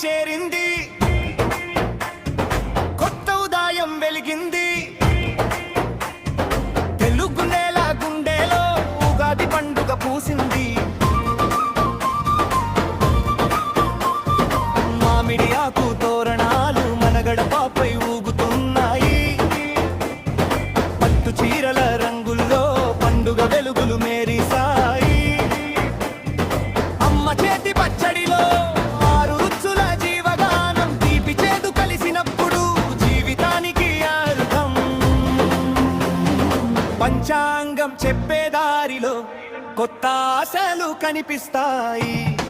చేరింది, కొత్త ఉదయం వెలిగింది. తెలుగు నేల గుండెలో ఉగాది పండుగ పూసింది. మామిడి ఆకు తోరణాలు మన గడపపై ఊగుతున్నాయి. పట్టు చీరల రంగుల్లో పండుగ వెలుగులు మేరిసాయి. అమ్మ చేతి పచ్చడిలో ఆరు రుచుల జీవగానం, తీపి చేదు కలిసినప్పుడు జీవితానికి అర్థం. పంచాంగం చెప్పే దారిలో కొత్త ఆశలు కనిపిస్తాయి.